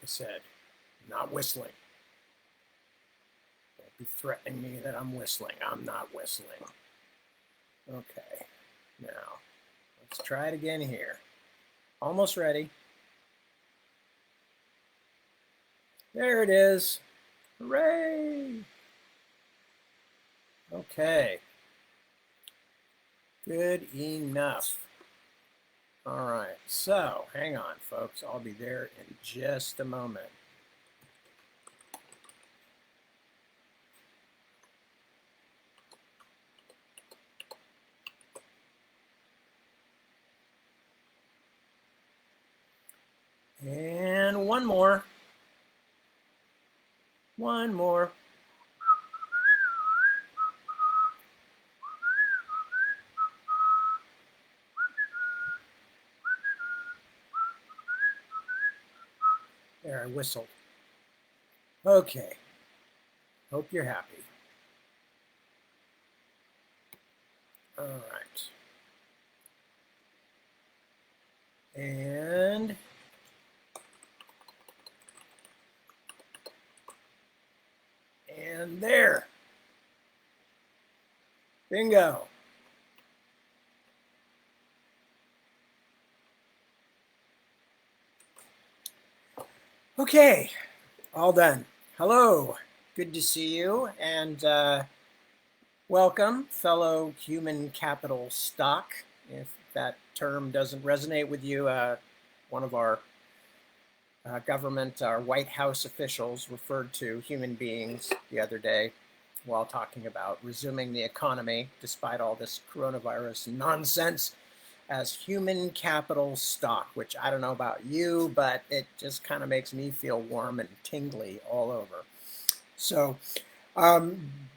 I said, not whistling. Don't be threatening me that I'm whistling. I'm not whistling. Okay, now let's try it again here. Almost ready. There it is. Hooray! Okay. Good enough. All right, so hang on, folks. I'll be there in just a moment. And one more. One more. There, I whistled. Okay. Hope you're happy. All right. And there. Bingo. Okay, all done. Hello, good to see you, and welcome, fellow human capital stock. If that term doesn't resonate with you, one of our government, our White House officials referred to human beings the other day while talking about resuming the economy, despite all this coronavirus nonsense, as human capital stock, which I don't know about you, but it just kind of makes me feel warm and tingly all over. So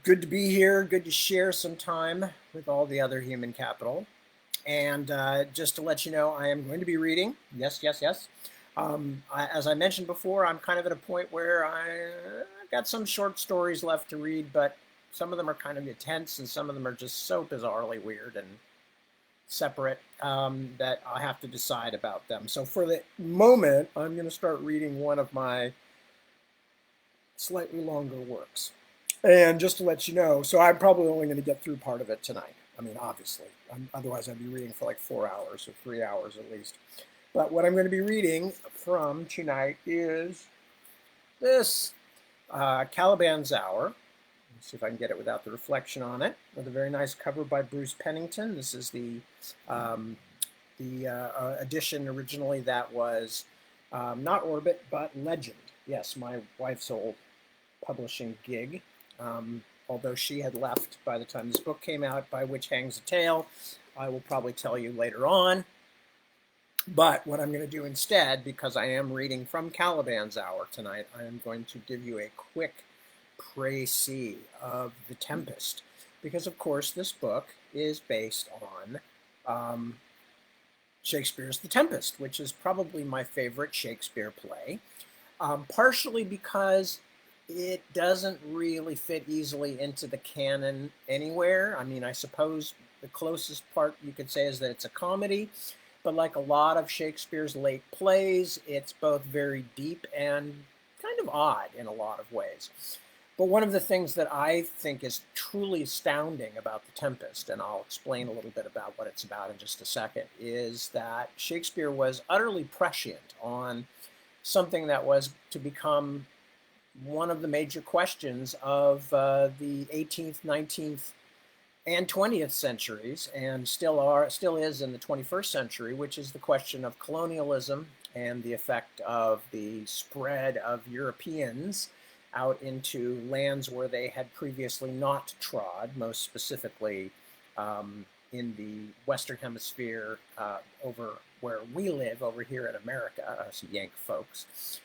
good to be here. Good to share some time with all the other human capital. And just to let you know, I am going to be reading. Yes, yes, yes. As I mentioned before, I'm kind of at a point where I've got some short stories left to read, but some of them are kind of intense and some of them are just so bizarrely weird and separate that I have to decide about them. So for the moment, I'm going to start reading one of my slightly longer works. And just to let you know, so I'm probably only going to get through part of it tonight. I mean, obviously, otherwise I'd be reading for like 4 hours or 3 hours at least. But what I'm going to be reading from tonight is this Caliban's Hour. Let's see if I can get it without the reflection on it. With a very nice cover by Bruce Pennington. This is the edition originally that was not Orbit, but Legend. Yes, my wife's old publishing gig. Although she had left by the time this book came out, by which hangs a tale. I will probably tell you later on. But what I'm going to do instead, because I am reading from Caliban's Hour tonight, I am going to give you a quick précis of The Tempest. Because, of course, this book is based on Shakespeare's The Tempest, which is probably my favorite Shakespeare play. Partially because it doesn't really fit easily into the canon anywhere. I mean, I suppose the closest part you could say is that it's a comedy, but like a lot of Shakespeare's late plays, it's both very deep and kind of odd in a lot of ways. But one of the things that I think is truly astounding about The Tempest, and I'll explain a little bit about what it's about in just a second, is that Shakespeare was utterly prescient on something that was to become one of the major questions of the 18th, 19th, and 20th centuries, and still is in the 21st century, which is the question of colonialism and the effect of the spread of Europeans out into lands where they had previously not trod, most specifically in the Western Hemisphere, over where we live, over here in America, us Yank folks.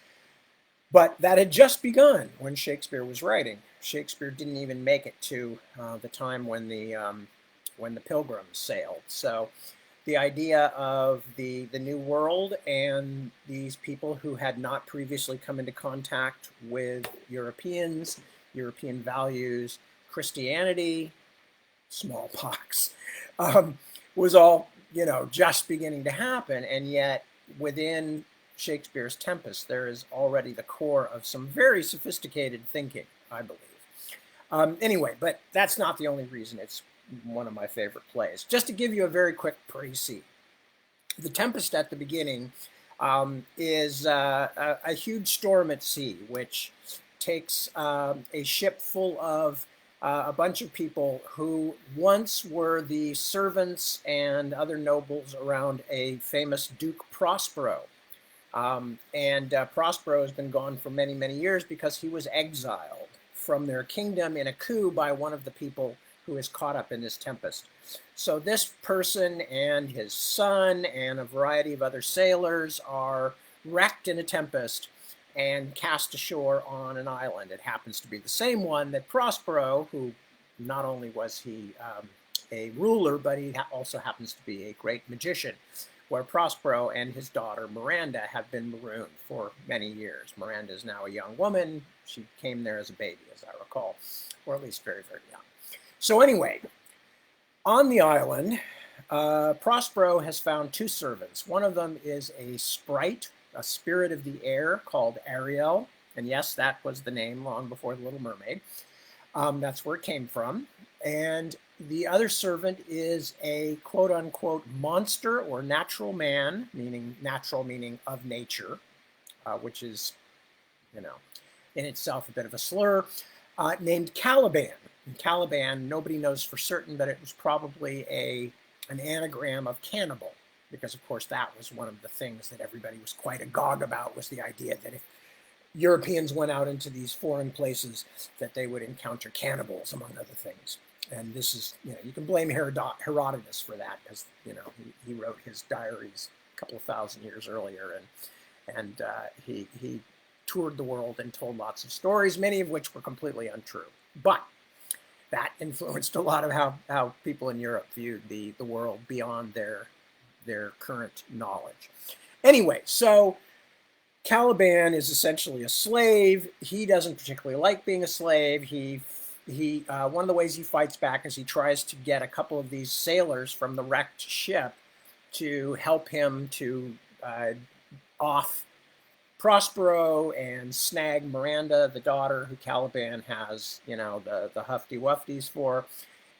But that had just begun when Shakespeare was writing. Shakespeare didn't even make it to the time when the Pilgrims sailed. So the idea of the New World and these people who had not previously come into contact with Europeans, European values, Christianity, smallpox, was all, just beginning to happen. And yet within Shakespeare's Tempest, there is already the core of some very sophisticated thinking, I believe. Anyway, but that's not the only reason it's one of my favorite plays. Just to give you a very quick précis. The Tempest at the beginning is a huge storm at sea, which takes a ship full of a bunch of people who once were the servants and other nobles around a famous Duke Prospero. Prospero has been gone for many, many years because he was exiled from their kingdom in a coup by one of the people who is caught up in this tempest. So this person and his son and a variety of other sailors are wrecked in a tempest and cast ashore on an island. It happens to be the same one that Prospero, who not only was he a ruler, but he also happens to be a great magician, where Prospero and his daughter Miranda have been marooned for many years. Miranda is now a young woman. She came there as a baby, as I recall, or at least very, very young. So anyway, on the island, Prospero has found two servants. One of them is a sprite, a spirit of the air called Ariel. And yes, that was the name long before The Little Mermaid. That's where it came from. And the other servant is a quote-unquote monster or natural man, meaning natural meaning of nature, which is, in itself a bit of a slur, named Caliban. And Caliban, nobody knows for certain, but it was probably an anagram of cannibal, because of course that was one of the things that everybody was quite agog about, was the idea that if Europeans went out into these foreign places, that they would encounter cannibals, among other things. And this is, you can blame Herodotus for that, because, he wrote his diaries a couple of thousand years earlier, and he toured the world and told lots of stories, many of which were completely untrue. But that influenced a lot of how people in Europe viewed the world beyond their current knowledge. Anyway, so Caliban is essentially a slave. He doesn't particularly like being a slave. He one of the ways he fights back is he tries to get a couple of these sailors from the wrecked ship to help him to off Prospero and snag Miranda, the daughter who Caliban has, the hufty-wufties for.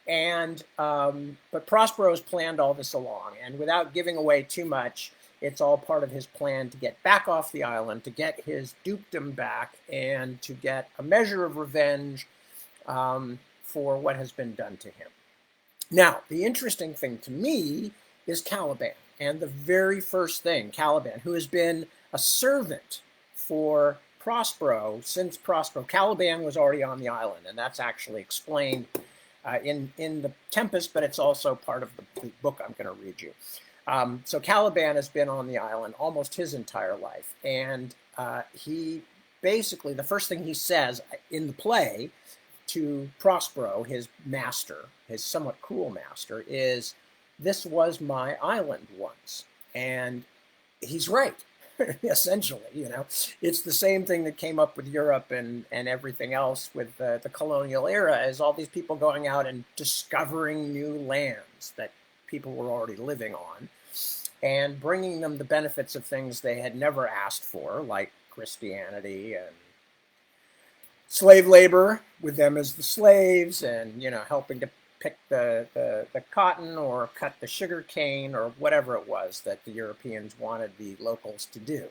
And but Prospero's planned all this along, and without giving away too much, it's all part of his plan to get back off the island, to get his dukedom back, and to get a measure of revenge for what has been done to him. Now, the interesting thing to me is Caliban, and the very first thing, Caliban, who has been a servant for Prospero since Caliban was already on the island, and that's actually explained in the Tempest, but it's also part of the book I'm going to read you. So Caliban has been on the island almost his entire life, and he basically, the first thing he says in the play to Prospero, his master, his somewhat cruel master, is, "This was my island once." And he's right. Essentially, it's the same thing that came up with Europe and everything else with the colonial era, is all these people going out and discovering new lands that people were already living on and bringing them the benefits of things they had never asked for, like Christianity and slave labor with them as the slaves, and helping to pick the cotton or cut the sugar cane or whatever it was that the Europeans wanted the locals to do.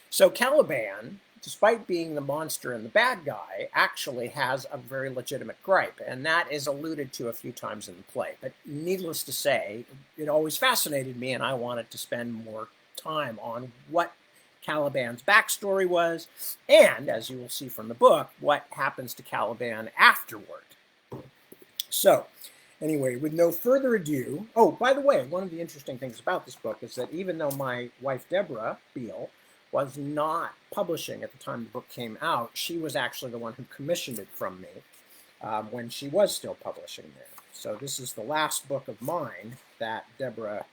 So Caliban, despite being the monster and the bad guy, actually has a very legitimate gripe, and that is alluded to a few times in the play. But needless to say, it always fascinated me, and I wanted to spend more time on what Caliban's backstory was, and, as you will see from the book, what happens to Caliban afterward. So, anyway, with no further ado, oh, by the way, one of the interesting things about this book is that even though my wife, Deborah Beale, was not publishing at the time the book came out, she was actually the one who commissioned it from me when she was still publishing there. So this is the last book of mine that Deborah,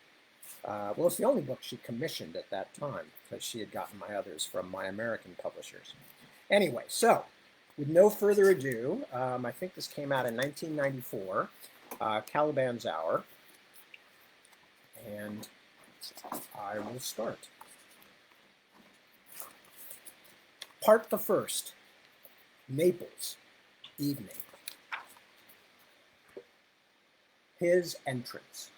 well, it's the only book she commissioned at that time, because she had gotten my others from my American publishers. Anyway, so with no further ado, I think this came out in 1994, Caliban's Hour, and I will start. Part the first. Naples, evening. His entrance.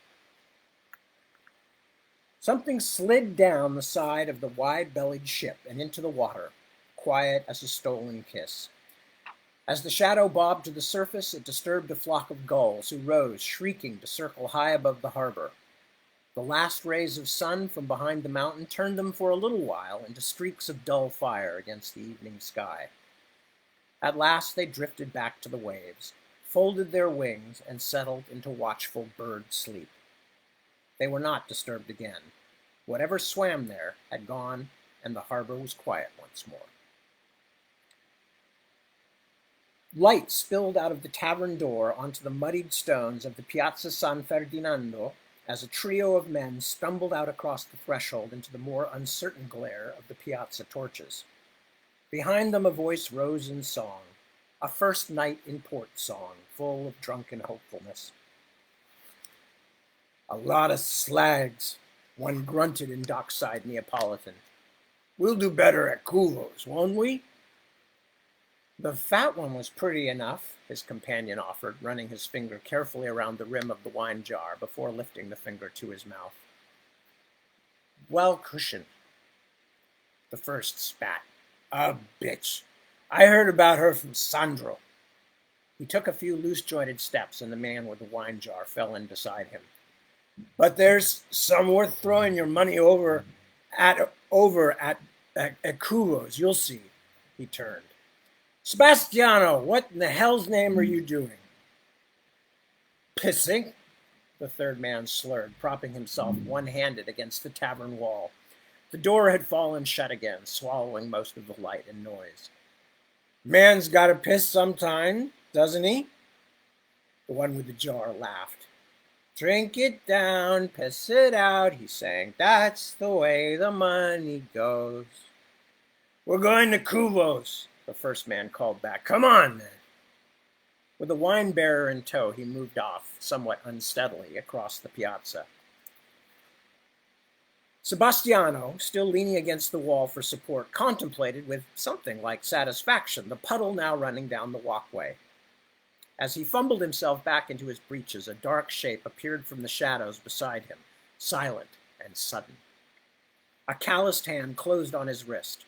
Something slid down the side of the wide-bellied ship and into the water, quiet as a stolen kiss. As the shadow bobbed to the surface, it disturbed a flock of gulls who rose, shrieking, to circle high above the harbor. The last rays of sun from behind the mountain turned them for a little while into streaks of dull fire against the evening sky. At last they drifted back to the waves, folded their wings, and settled into watchful bird sleep. They were not disturbed again. Whatever swam there had gone, and the harbor was quiet once more. Light spilled out of the tavern door onto the muddied stones of the Piazza San Ferdinando as a trio of men stumbled out across the threshold into the more uncertain glare of the piazza torches. Behind them a voice rose in song, a first night in port song, full of drunken hopefulness. "A lot of slags," one grunted in dockside Neapolitan. "We'll do better at Culo's, won't we?" "The fat one was pretty enough," his companion offered, running his finger carefully around the rim of the wine jar before lifting the finger to his mouth. "Well cushioned." The first spat. "A bitch. I heard about her from Sandro." He took a few loose-jointed steps, and the man with the wine jar fell in beside him. "But there's some worth throwing your money over at Culo's. You'll see." He turned. "Sebastiano, what in the hell's name are you doing?" "Pissing," the third man slurred, propping himself one-handed against the tavern wall. The door had fallen shut again, swallowing most of the light and noise. "Man's gotta piss sometime, doesn't he?" The one with the jar laughed. "Drink it down, piss it out," he sang. "That's the way the money goes." "We're going to Culo's," the first man called back. "Come on, then." With the wine bearer in tow, he moved off, somewhat unsteadily, across the piazza. Sebastiano, still leaning against the wall for support, contemplated with something like satisfaction the puddle now running down the walkway. As he fumbled himself back into his breeches, a dark shape appeared from the shadows beside him, silent and sudden. A calloused hand closed on his wrist.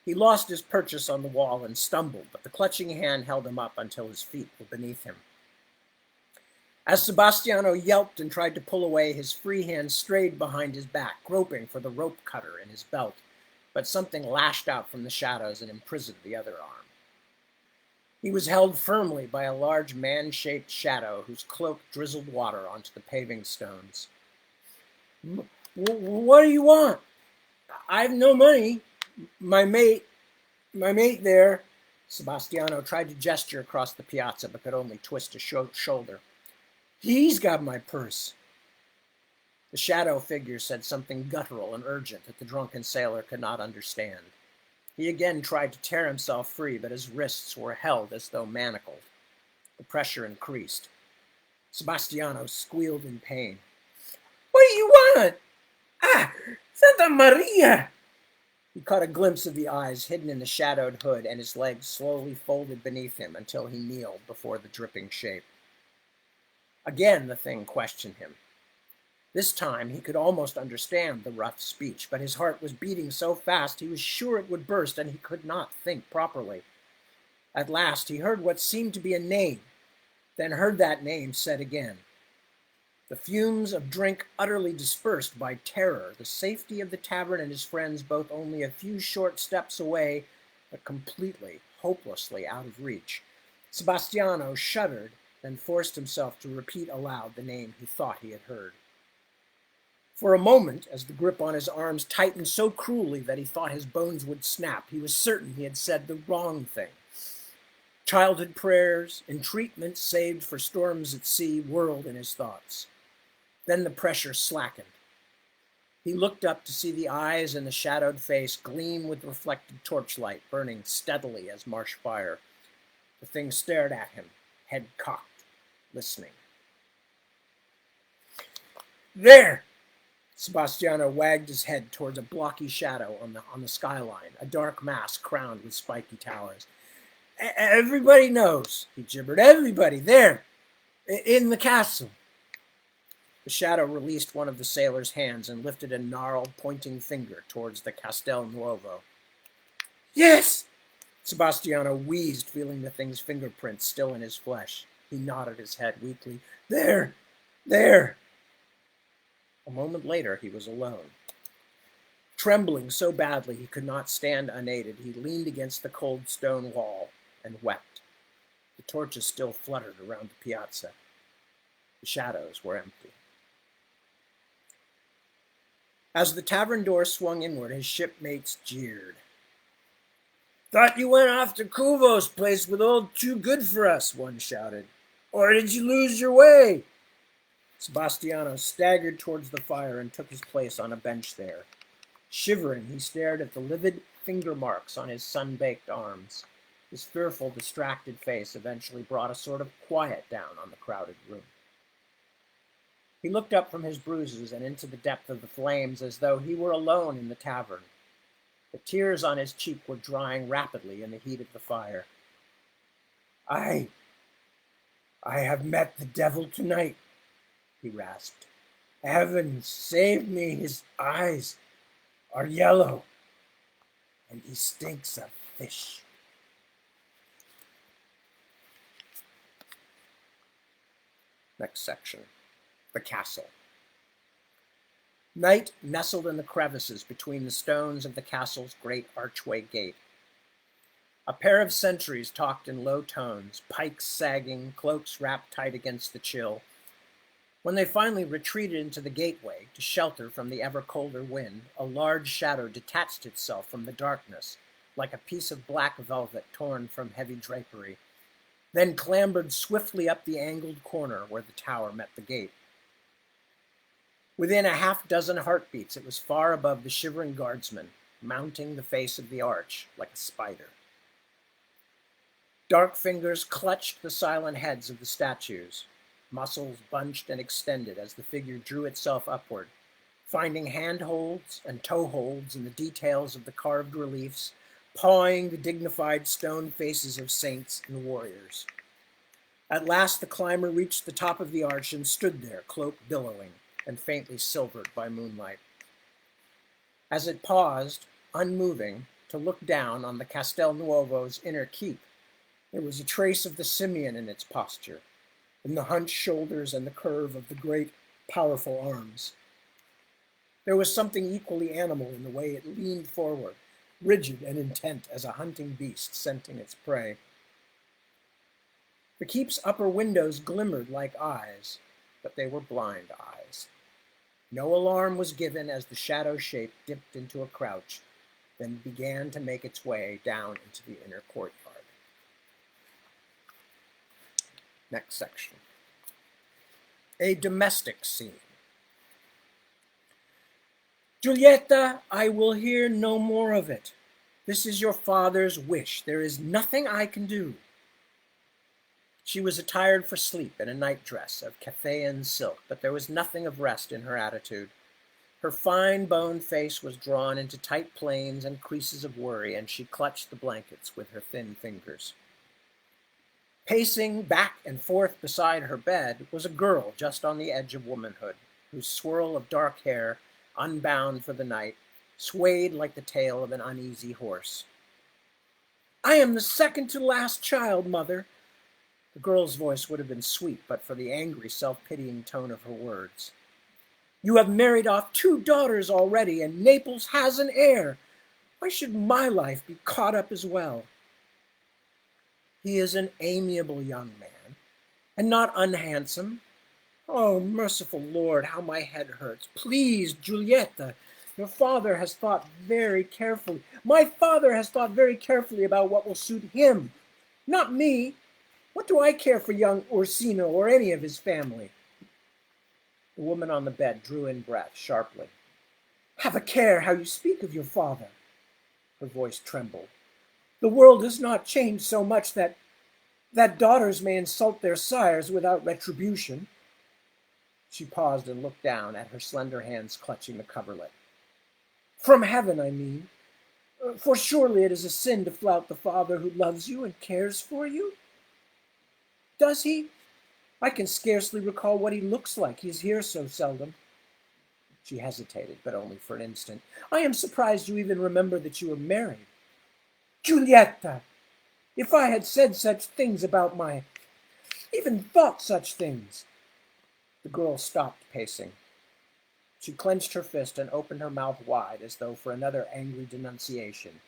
He lost his purchase on the wall and stumbled, but the clutching hand held him up until his feet were beneath him. As Sebastiano yelped and tried to pull away, his free hand strayed behind his back, groping for the rope cutter in his belt, but something lashed out from the shadows and imprisoned the other arm. He was held firmly by a large man-shaped shadow whose cloak drizzled water onto the paving stones. "What do you want?" "I've no money. My mate there." Sebastiano tried to gesture across the piazza, but could only twist a shoulder. "He's got my purse." The shadow figure said something guttural and urgent that the drunken sailor could not understand. He again tried to tear himself free, but his wrists were held as though manacled. The pressure increased. Sebastiano squealed in pain. "What do you want? Ah, Santa Maria!" He caught a glimpse of the eyes hidden in the shadowed hood, and his legs slowly folded beneath him until he kneeled before the dripping shape. Again the thing questioned him. This time he could almost understand the rough speech, but his heart was beating so fast he was sure it would burst, and he could not think properly. At last he heard what seemed to be a name, then heard that name said again. The fumes of drink utterly dispersed by terror, the safety of the tavern and his friends both only a few short steps away, but completely, hopelessly out of reach. Sebastiano shuddered, then forced himself to repeat aloud the name he thought he had heard. For a moment, as the grip on his arms tightened so cruelly that he thought his bones would snap, he was certain he had said the wrong thing. Childhood prayers, entreatments saved for storms at sea, whirled in his thoughts. Then the pressure slackened. He looked up to see the eyes in the shadowed face gleam with reflected torchlight, burning steadily as marsh fire. The thing stared at him, head cocked, listening. "There! Sebastiano wagged his head towards a blocky shadow on the skyline, a dark mass crowned with spiky towers. Everybody knows, he gibbered. Everybody there, in the castle. The shadow released one of the sailor's hands and lifted a gnarled, pointing finger towards the Castel Nuovo. Yes! Sebastiano wheezed, feeling the thing's fingerprints still in his flesh. He nodded his head weakly. There! There! A moment later, he was alone. Trembling so badly he could not stand unaided, he leaned against the cold stone wall and wept. The torches still fluttered around the piazza. The shadows were empty. As the tavern door swung inward, his shipmates jeered. Thought you went off to Kuvo's place with old Too Good for Us, one shouted. Or did you lose your way? Sebastiano staggered towards the fire and took his place on a bench there. Shivering, he stared at the livid finger marks on his sun-baked arms. His fearful, distracted face eventually brought a sort of quiet down on the crowded room. He looked up from his bruises and into the depth of the flames as though he were alone in the tavern. The tears on his cheek were drying rapidly in the heat of the fire. I have met the devil tonight, he rasped. Heaven save me, his eyes are yellow, and he stinks of fish. Next section. The castle. Night nestled in the crevices between the stones of the castle's great archway gate. A pair of sentries talked in low tones, pikes sagging, cloaks wrapped tight against the chill. When they finally retreated into the gateway to shelter from the ever colder wind, a large shadow detached itself from the darkness, like a piece of black velvet torn from heavy drapery, then clambered swiftly up the angled corner where the tower met the gate. Within a half-dozen heartbeats, it was far above the shivering guardsman, mounting the face of the arch like a spider. Dark fingers clutched the silent heads of the statues. Muscles bunched and extended as the figure drew itself upward, finding handholds and toeholds in the details of the carved reliefs, pawing the dignified stone faces of saints and warriors. At last the climber reached the top of the arch and stood there, cloak billowing and faintly silvered by moonlight. As it paused, unmoving, to look down on the Castel Nuovo's inner keep, there was a trace of the simian in its posture, in the hunched shoulders and the curve of the great, powerful arms. There was something equally animal in the way it leaned forward, rigid and intent as a hunting beast scenting its prey. The keep's upper windows glimmered like eyes, but they were blind eyes. No alarm was given as the shadow shape dipped into a crouch, then began to make its way down into the inner courtyard. Next section. A domestic scene. Giulietta, I will hear no more of it. This is your father's wish. There is nothing I can do. She was attired for sleep in a nightdress of Cathayan silk, but there was nothing of rest in her attitude. Her fine-boned face was drawn into tight planes and creases of worry, and she clutched the blankets with her thin fingers. Pacing back and forth beside her bed was a girl just on the edge of womanhood, whose swirl of dark hair, unbound for the night, swayed like the tail of an uneasy horse. I am the second to last child, Mother. The girl's voice would have been sweet but for the angry, self-pitying tone of her words. You have married off 2 daughters already, and Naples has an heir. Why should my life be caught up as well? He is an amiable young man, and not unhandsome. Oh, merciful Lord, how my head hurts. Please, Giulietta, your father has thought very carefully. My father has thought very carefully about what will suit him, not me. What do I care for young Orsino or any of his family? The woman on the bed drew in breath sharply. Have a care how you speak of your father. Her voice trembled. The world has not changed so much that daughters may insult their sires without retribution. She paused and looked down at her slender hands clutching the coverlet. From heaven, I mean. For surely it is a sin to flout the Father who loves you and cares for you. Does he? I can scarcely recall what he looks like. He's here so seldom. She hesitated, but only for an instant. I am surprised you even remember that you were married. Giulietta! If I had said such things about even thought such things. The girl stopped pacing. She clenched her fist and opened her mouth wide as though for another angry denunciation.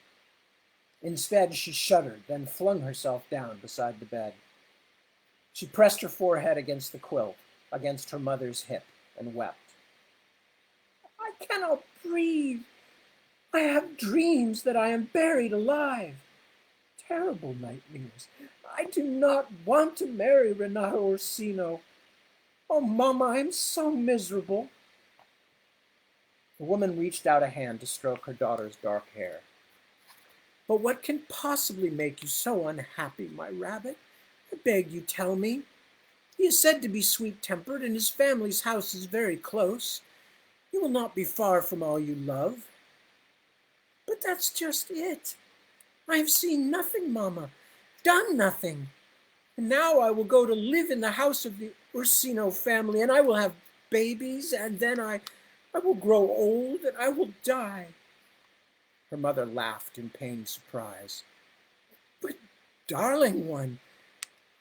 Instead, she shuddered, then flung herself down beside the bed. She pressed her forehead against the quilt, against her mother's hip, and wept. I cannot breathe. I have dreams that I am buried alive. Terrible nightmares. I do not want to marry Renato Orsino. Oh, Mama, I am so miserable. The woman reached out a hand to stroke her daughter's dark hair. But what can possibly make you so unhappy, my rabbit? I beg you tell me. He is said to be sweet-tempered, and his family's house is very close. He will not be far from all you love. But that's just it. I have seen nothing, Mama, done nothing. And now I will go to live in the house of the Orsino family, and I will have babies, and then I will grow old, and I will die. Her mother laughed in pained surprise. But, darling one,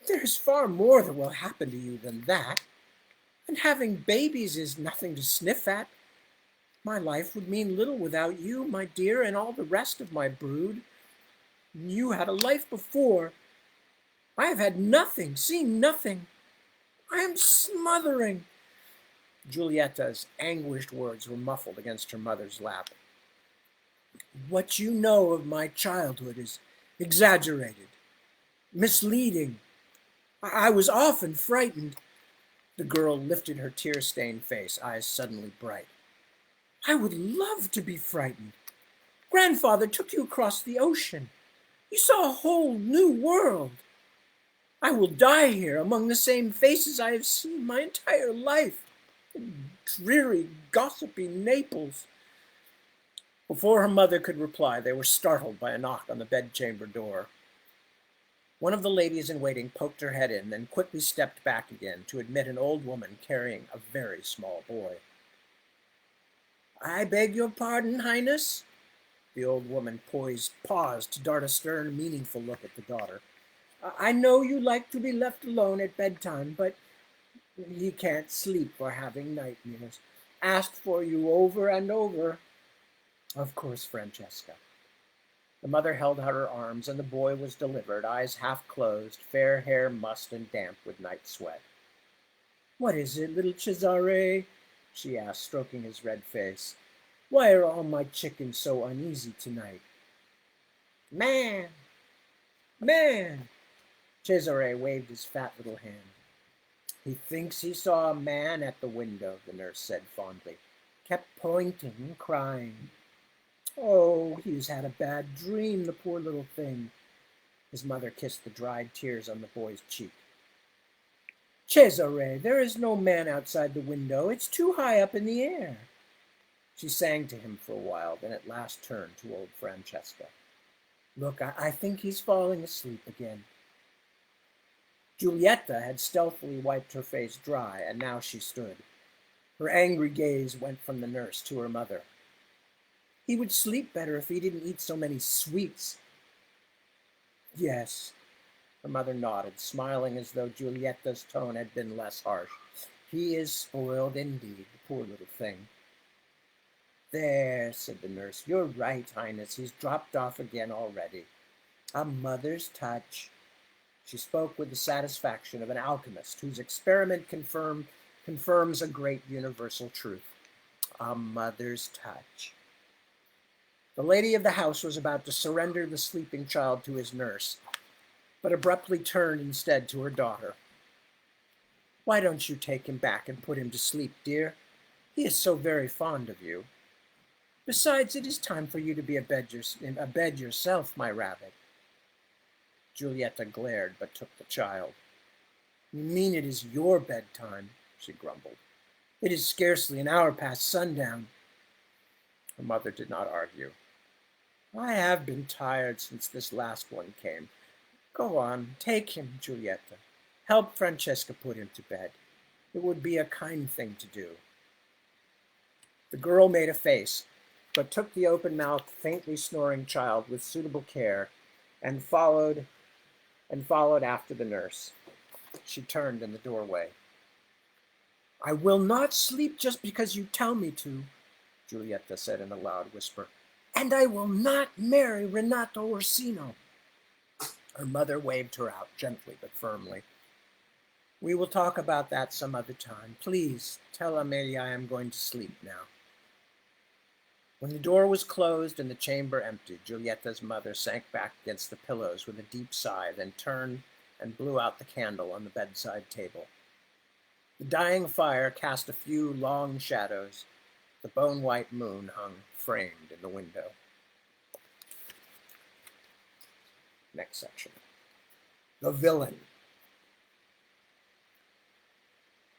there is far more that will happen to you than that. And having babies is nothing to sniff at. My life would mean little without you, my dear, and all the rest of my brood. You had a life before. I have had nothing, seen nothing. I am smothering. Giulietta's anguished words were muffled against her mother's lap. What you know of my childhood is exaggerated, misleading. I was often frightened. The girl lifted her tear-stained face, eyes suddenly bright. I would love to be frightened. Grandfather took you across the ocean. You saw a whole new world. I will die here among the same faces I have seen my entire life. In dreary, gossipy Naples. Before her mother could reply, they were startled by a knock on the bedchamber door. One of the ladies in waiting poked her head in, then quickly stepped back again to admit an old woman carrying a very small boy. I beg your pardon, Highness. The old woman paused to dart a stern, meaningful look at the daughter. I know you like to be left alone at bedtime, but he can't sleep for having nightmares. Asked for you over and over. Of course, Francesca. The mother held out her arms, and the boy was delivered, eyes half closed, fair hair mussed and damp with night sweat. What is it, little Cesare? She asked, stroking his red face. Why are all my chickens so uneasy tonight? Man! Man! Cesare waved his fat little hand. He thinks he saw a man at the window, the nurse said fondly. Kept pointing and crying. Oh, he's had a bad dream, the poor little thing. His mother kissed the dried tears on the boy's cheek. Cesare, there is no man outside the window. It's too high up in the air. She sang to him for a while, then at last turned to old Francesca. Look, I think he's falling asleep again. Giulietta had stealthily wiped her face dry, and now she stood. Her angry gaze went from the nurse to her mother. He would sleep better if he didn't eat so many sweets. Yes, her mother nodded, smiling as though Giulietta's tone had been less harsh. He is spoiled indeed, the poor little thing. There, said the nurse, you're right, Highness. He's dropped off again already. A mother's touch. She spoke with the satisfaction of an alchemist whose experiment confirms a great universal truth. A mother's touch. The lady of the house was about to surrender the sleeping child to his nurse, but abruptly turned instead to her daughter. Why don't you take him back and put him to sleep, dear? He is so very fond of you. Besides, it is time for you to be in a bed yourself, my rabbit. Giulietta glared, but took the child. You mean it is your bedtime, she grumbled. It is scarcely an hour past sundown. Her mother did not argue. I have been tired since this last one came. Go on, take him, Giulietta. Help Francesca put him to bed. It would be a kind thing to do. The girl made a face, but took the open-mouthed, faintly snoring child with suitable care, and followed after the nurse. She turned in the doorway. I will not sleep just because you tell me to, Giulietta said in a loud whisper. And I will not marry Renato Orsino. Her mother waved her out, gently but firmly. We will talk about that some other time. Please tell Amelia I am going to sleep now. When the door was closed and the chamber empty, Giulietta's mother sank back against the pillows with a deep sigh, then turned and blew out the candle on the bedside table. The dying fire cast a few long shadows. The bone-white moon hung framed in the window. Next section. The villain.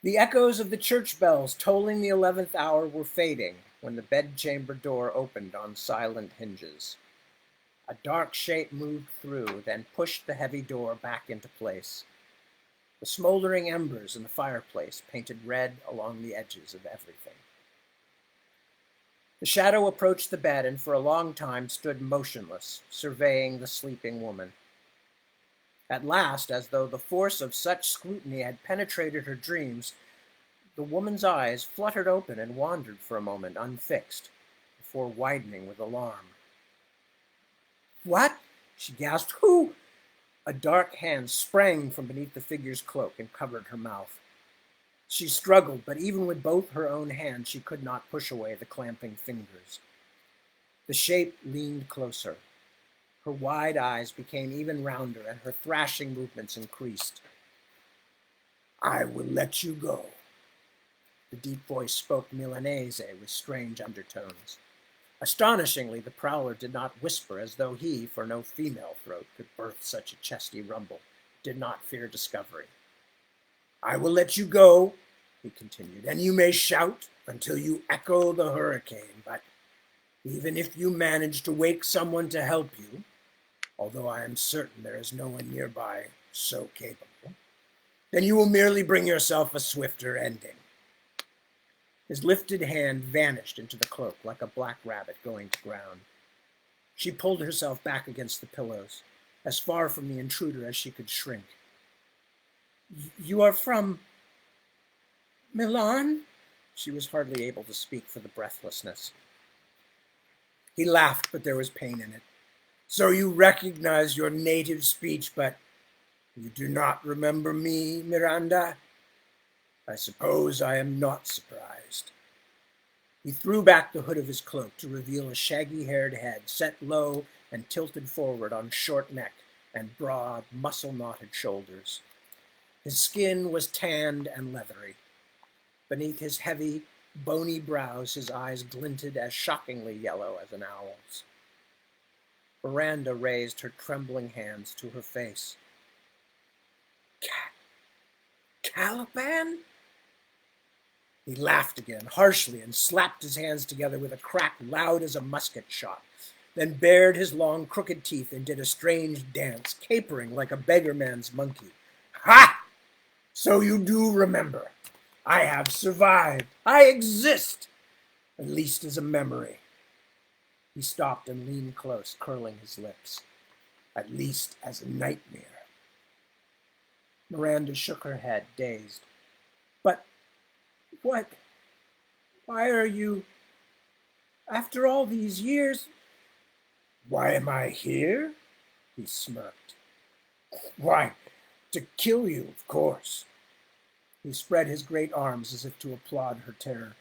The echoes of the church bells tolling the 11th hour were fading when the bedchamber door opened on silent hinges. A dark shape moved through, then pushed the heavy door back into place. The smoldering embers in the fireplace painted red along the edges of everything. The shadow approached the bed and for a long time stood motionless, surveying the sleeping woman. At last, as though the force of such scrutiny had penetrated her dreams, the woman's eyes fluttered open and wandered for a moment unfixed, before widening with alarm. What? She gasped. Who? A dark hand sprang from beneath the figure's cloak and covered her mouth. She struggled, but even with both her own hands, she could not push away the clamping fingers. The shape leaned closer. Her wide eyes became even rounder, and her thrashing movements increased. I will let you go. The deep voice spoke Milanese with strange undertones. Astonishingly, the prowler did not whisper, as though he, for no female throat, could birth such a chesty rumble, did not fear discovery. I will let you go, he continued, and you may shout until you echo the hurricane, but even if you manage to wake someone to help you, although I am certain there is no one nearby so capable, then you will merely bring yourself a swifter ending. His lifted hand vanished into the cloak like a black rabbit going to ground. She pulled herself back against the pillows, as far from the intruder as she could shrink. You are from Milan? She was hardly able to speak for the breathlessness. He laughed, but there was pain in it. So you recognize your native speech, but you do not remember me, Miranda? I suppose I am not surprised. He threw back the hood of his cloak to reveal a shaggy-haired head set low and tilted forward on short neck and broad, muscle-knotted shoulders. His skin was tanned and leathery. Beneath his heavy, bony brows, his eyes glinted as shockingly yellow as an owl's. Miranda raised her trembling hands to her face. Caliban? He laughed again, harshly, and slapped his hands together with a crack loud as a musket shot, then bared his long, crooked teeth and did a strange dance, capering like a beggar-man's monkey. Ha! So you do remember. I have survived. I exist, at least as a memory. He stopped and leaned close, curling his lips. At least as a nightmare. Miranda shook her head, dazed. But what? Why are you... After all these years... Why am I here? He smirked. Why, to kill you, of course. He spread his great arms as if to applaud her terror.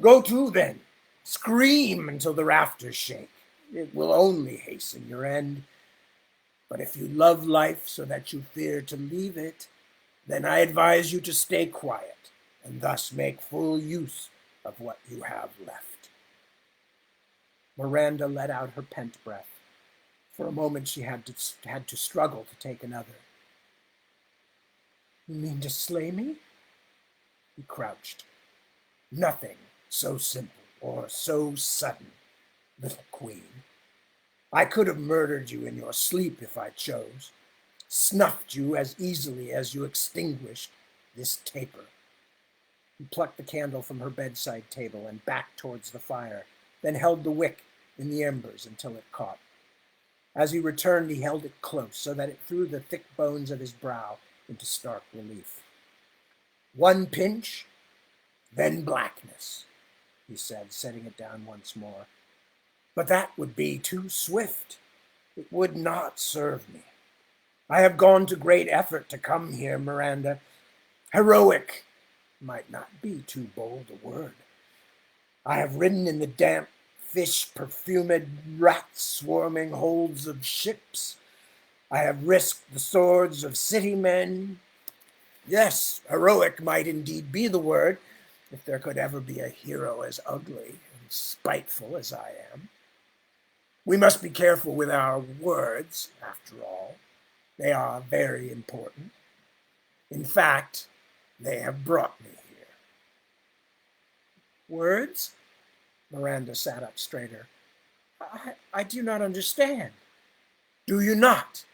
Go to, then. Scream until the rafters shake. It will only hasten your end. But if you love life so that you fear to leave it, then I advise you to stay quiet and thus make full use of what you have left. Miranda let out her pent breath. For a moment she had to struggle to take another. You mean to slay me? He crouched. Nothing so simple or so sudden, little queen. I could have murdered you in your sleep if I chose, snuffed you as easily as you extinguished this taper. He plucked the candle from her bedside table and backed towards the fire, then held the wick in the embers until it caught. As he returned, he held it close so that it threw the thick bones of his brow into stark relief. One pinch, then blackness, he said, setting it down once more. But that would be too swift. It would not serve me. I have gone to great effort to come here, Miranda. Heroic might not be too bold a word. I have ridden in the damp, fish-perfumed, rat-swarming holds of ships. I have risked the swords of city men. Yes, heroic might indeed be the word, if there could ever be a hero as ugly and spiteful as I am. We must be careful with our words, after all. They are very important. In fact, they have brought me here. Words? Miranda sat up straighter. I do not understand. Do you not?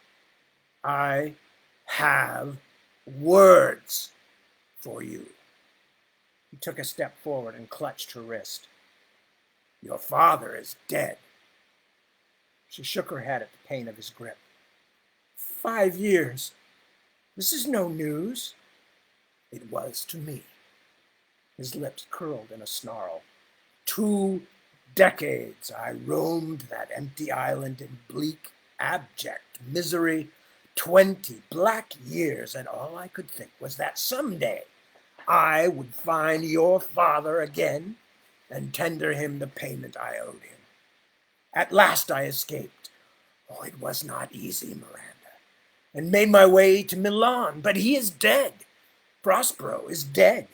I have words for you. He took a step forward and clutched her wrist. Your father is dead. She shook her head at the pain of his grip. 5 years. This is no news. It was to me. His lips curled in a snarl. 2 decades I roamed that empty island in bleak, abject misery. 20 black years, and all I could think was that someday I would find your father again and tender him the payment I owed him. At last I escaped. Oh, it was not easy, Miranda, and made my way to Milan, but he is dead. Prospero is dead.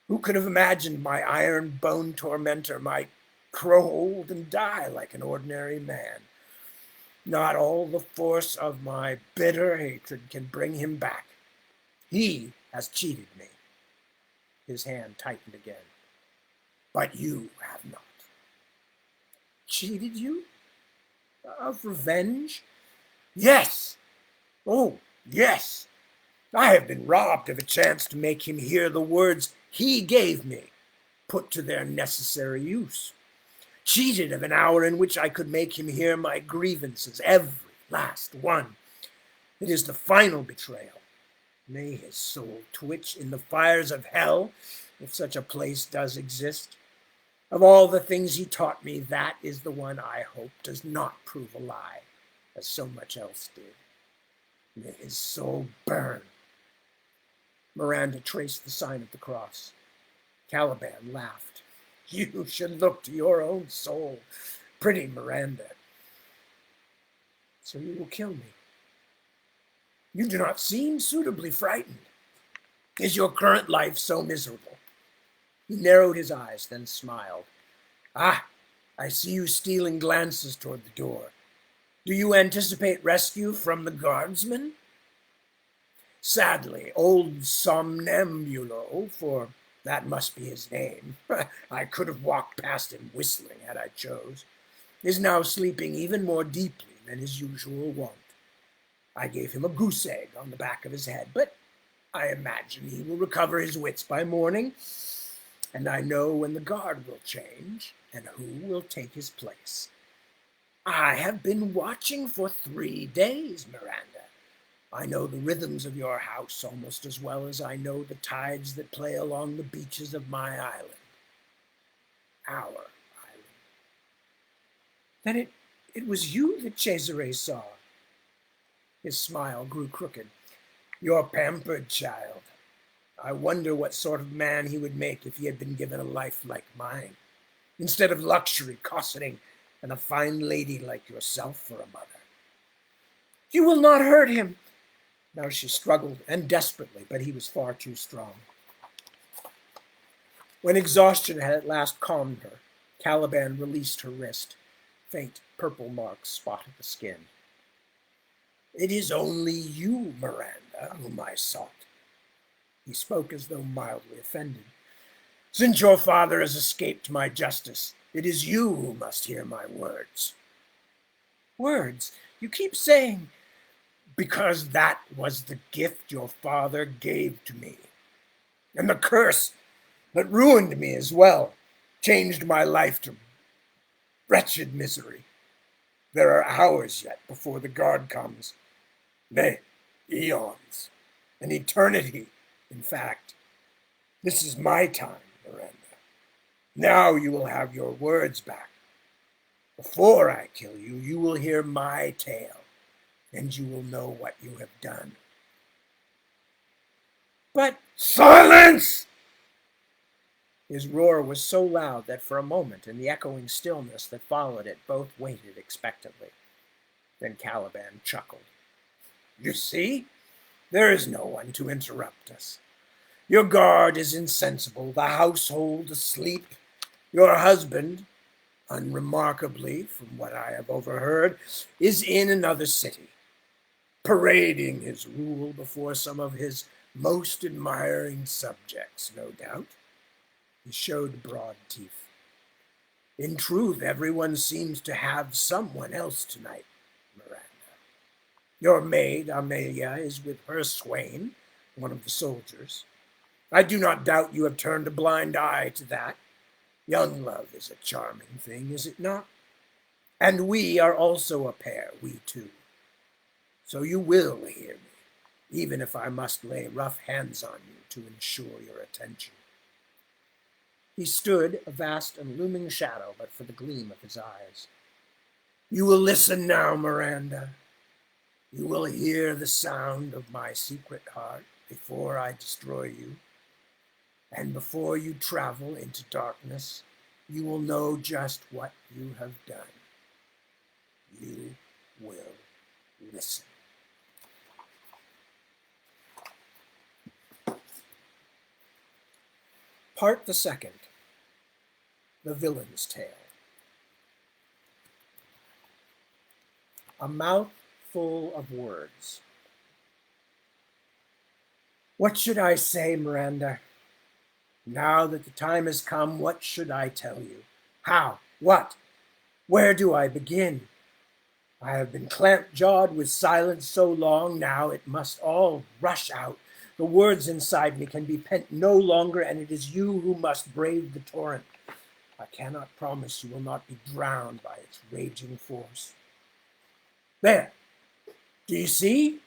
Who could have imagined my iron bone tormentor might grow old and die like an ordinary man? Not all the force of my bitter hatred can bring him back. He has cheated me. His hand tightened again. But you have not. Cheated you? Of revenge? Yes. Oh, yes. I have been robbed of a chance to make him hear the words he gave me, put to their necessary use. Cheated of an hour in which I could make him hear my grievances, every last one. It is the final betrayal. May his soul twitch in the fires of hell, if such a place does exist. Of all the things he taught me, that is the one I hope does not prove a lie, as so much else did. May his soul burn. Miranda traced the sign of the cross. Caliban laughed. You should look to your own soul, pretty Miranda. So you will kill me. You do not seem suitably frightened. Is your current life so miserable? He narrowed his eyes, then smiled. Ah, I see you stealing glances toward the door. Do you anticipate rescue from the guardsmen? Sadly, old Somnambulo, for that must be his name, I could have walked past him whistling had I chose, is now sleeping even more deeply than his usual wont. I gave him a goose egg on the back of his head, but I imagine he will recover his wits by morning, and I know when the guard will change and who will take his place. I have been watching for 3 days, Miranda. I know the rhythms of your house almost as well as I know the tides that play along the beaches of my island. Our island. Then it was you that Cesare saw. His smile grew crooked. Your pampered child. I wonder what sort of man he would make if he had been given a life like mine, instead of luxury, cosseting, and a fine lady like yourself for a mother. You will not hurt him. Now she struggled, and desperately, but he was far too strong. When exhaustion had at last calmed her, Caliban released her wrist. Faint purple marks spotted the skin. It is only you, Miranda, whom I sought. He spoke as though mildly offended. Since your father has escaped my justice, it is you who must hear my words. Words? You keep saying, because that was the gift your father gave to me. And the curse that ruined me as well, changed my life to wretched misery. There are hours yet before the guard comes. Nay, eons, an eternity, in fact. This is my time, Miranda. Now you will have your words back. Before I kill you, you will hear my tale, and you will know what you have done. But silence! His roar was so loud that for a moment, in the echoing stillness that followed it, both waited expectantly. Then Caliban chuckled. You see, there is no one to interrupt us. Your guard is insensible, the household asleep. Your husband, unremarkably, from what I have overheard, is in another city, parading his rule before some of his most admiring subjects, no doubt. He showed broad teeth. In truth, everyone seems to have someone else tonight, Miranda. Your maid, Amelia, is with her swain, one of the soldiers. I do not doubt you have turned a blind eye to that. Young love is a charming thing, is it not? And we are also a pair, we two. So you will hear me, even if I must lay rough hands on you to ensure your attention. He stood, a vast and looming shadow, but for the gleam of his eyes. You will listen now, Miranda. You will hear the sound of my secret heart before I destroy you. And before you travel into darkness, you will know just what you have done. You will listen. Part the second. The Villain's Tale. A mouth full of words. What should I say, Miranda? Now that the time has come, what should I tell you? How? What? Where do I begin? I have been clamp-jawed with silence so long, now it must all rush out. The words inside me can be pent no longer, and it is you who must brave the torrent. I cannot promise you will not be drowned by its raging force. There! Do you see?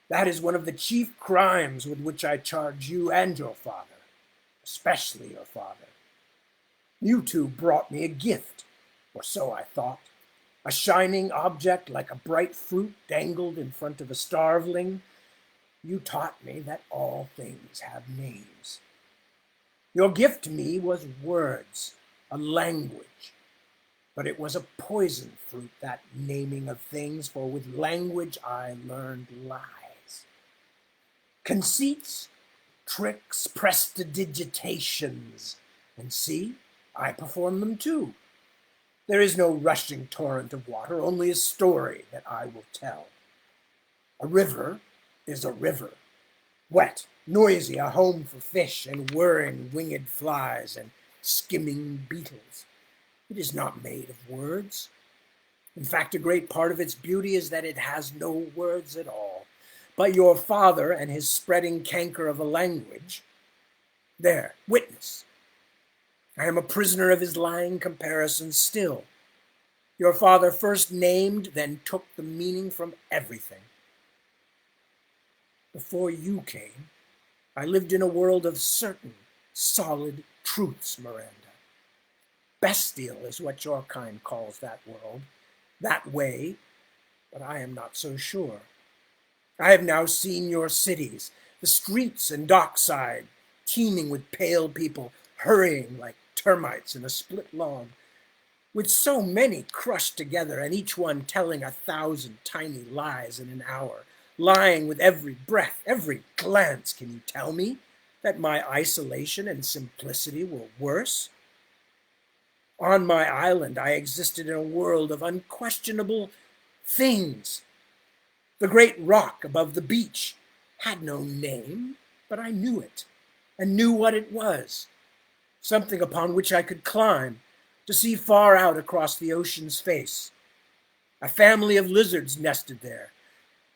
That is one of the chief crimes with which I charge you and your father. Especially your father. You two brought me a gift, or so I thought. A shining object like a bright fruit dangled in front of a starveling. You taught me that all things have names. Your gift to me was words, a language. But it was a poison fruit, that naming of things, for with language I learned lies. Conceits, tricks, prestidigitations. And see, I perform them too. There is no rushing torrent of water, only a story that I will tell. A river is a river, wet, noisy, a home for fish and whirring winged flies and skimming beetles. It is not made of words. In fact, a great part of its beauty is that it has no words at all. But your father and his spreading canker of a language, there, witness. I am a prisoner of his lying comparisons still. Your father first named, then took the meaning from everything. Before you came, I lived in a world of certain, solid truths, Miranda. Bestial is what your kind calls that world, that way, but I am not so sure. I have now seen your cities, the streets and dockside, teeming with pale people, hurrying like termites in a split log, with so many crushed together, and each one telling 1,000 tiny lies in an hour, lying with every breath, every glance. Can you tell me that my isolation and simplicity were worse? On my island, I existed in a world of unquestionable things. The great rock above the beach had no name, but I knew it, and knew what it was. something upon which I could climb, to see far out across the ocean's face. A family of lizards nested there,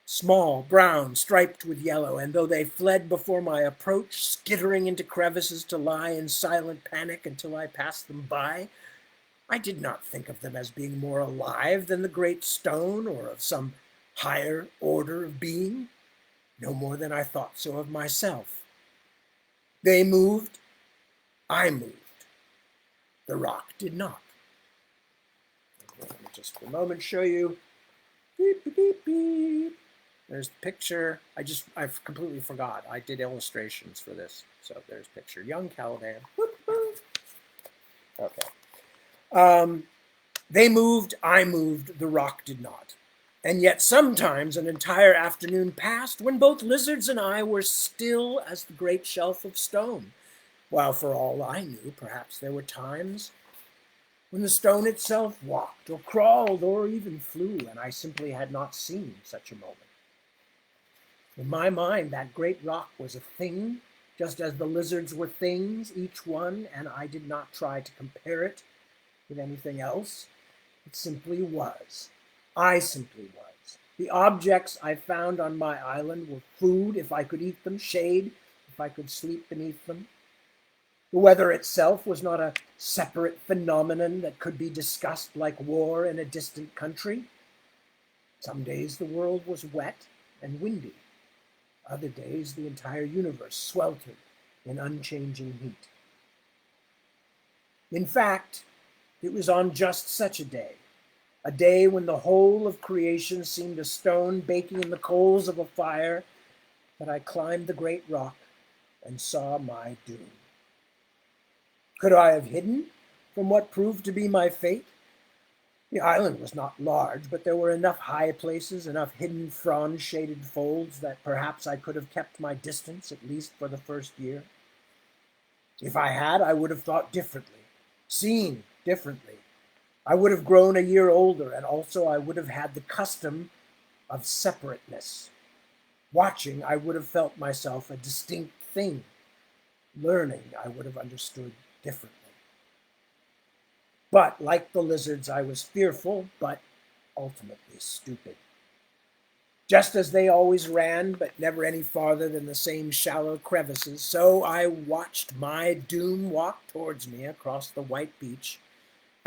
small, brown, striped with yellow, and though they fled before my approach, skittering into crevices to lie in silent panic until I passed them by, I did not think of them as being more alive than the great stone or of some higher order of being, no more than I thought so of myself. They moved, I moved. The rock did not. Let me just for a moment show you. Beep, beep, beep, beep. There's the picture. I completely forgot. I did illustrations for this. So there's picture. Young Caliban. Okay. They moved, I moved, the rock did not. And yet sometimes an entire afternoon passed when both lizards and I were still as the great shelf of stone, while for all I knew, perhaps there were times when the stone itself walked or crawled or even flew, and I simply had not seen such a moment. In my mind, that great rock was a thing, just as the lizards were things, each one, and I did not try to compare it with anything else. It simply was. I simply was. The objects I found on my island were food, if I could eat them, shade, if I could sleep beneath them. The weather itself was not a separate phenomenon that could be discussed like war in a distant country. Some days the world was wet and windy. Other days the entire universe sweltered in unchanging heat. In fact, it was on just such a day when the whole of creation seemed a stone baking in the coals of a fire, that I climbed the great rock and saw my doom. Could I have hidden from what proved to be my fate? The island was not large, but there were enough high places, enough hidden frond-shaded folds that perhaps I could have kept my distance, at least for the first year. If I had, I would have thought differently, seen differently. I would have grown a year older, and also I would have had the custom of separateness. Watching, I would have felt myself a distinct thing. Learning, I would have understood differently. But like the lizards, I was fearful, but ultimately stupid. Just as they always ran, but never any farther than the same shallow crevices, so I watched my doom walk towards me across the white beach,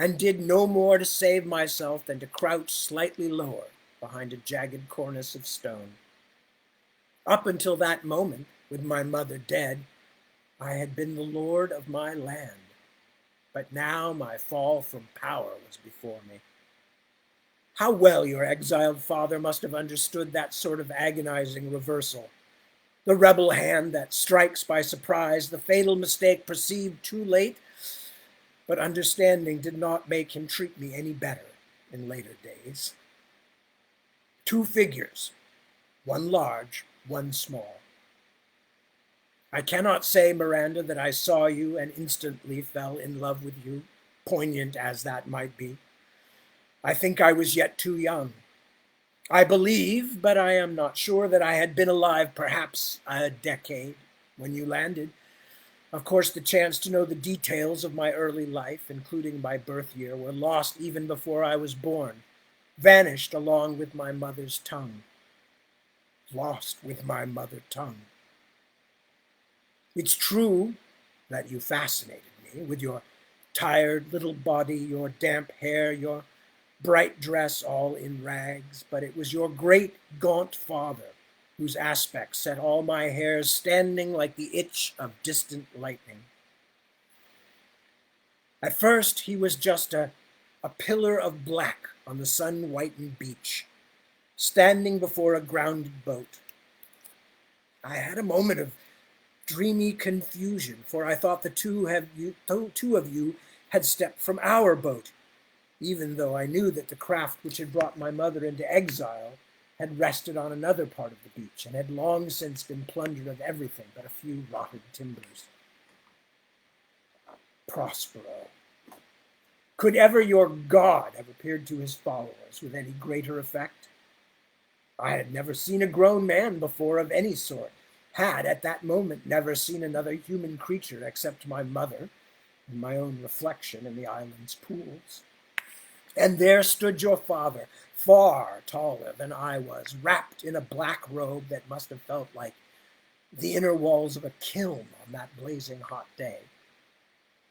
and did no more to save myself than to crouch slightly lower behind a jagged cornice of stone. Up until that moment, with my mother dead, I had been the lord of my land. But now my fall from power was before me. How well your exiled father must have understood that sort of agonizing reversal. The rebel hand that strikes by surprise, the fatal mistake perceived too late, but understanding did not make him treat me any better in later days. Two figures, one large, one small. I cannot say, Miranda, that I saw you and instantly fell in love with you, poignant as that might be. I think I was yet too young. I believe, but I am not sure, that I had been alive perhaps a decade when you landed. Of course, the chance to know the details of my early life, including my birth year, were lost even before I was born, vanished along with my mother's tongue. Lost with my mother tongue. It's true that you fascinated me with your tired little body, your damp hair, your bright dress all in rags, but it was your great gaunt father whose aspect set all my hairs standing like the itch of distant lightning. At first, he was just a pillar of black on the sun-whitened beach, standing before a grounded boat. I had a moment of dreamy confusion, for I thought the two of you had stepped from our boat, even though I knew that the craft which had brought my mother into exile had rested on another part of the beach and had long since been plundered of everything but a few rotted timbers. Prospero. Could ever your God have appeared to his followers with any greater effect? I had never seen a grown man before of any sort, had at that moment never seen another human creature except my mother, and my own reflection in the island's pools. And there stood your father, far taller than I was, wrapped in a black robe that must have felt like the inner walls of a kiln on that blazing hot day.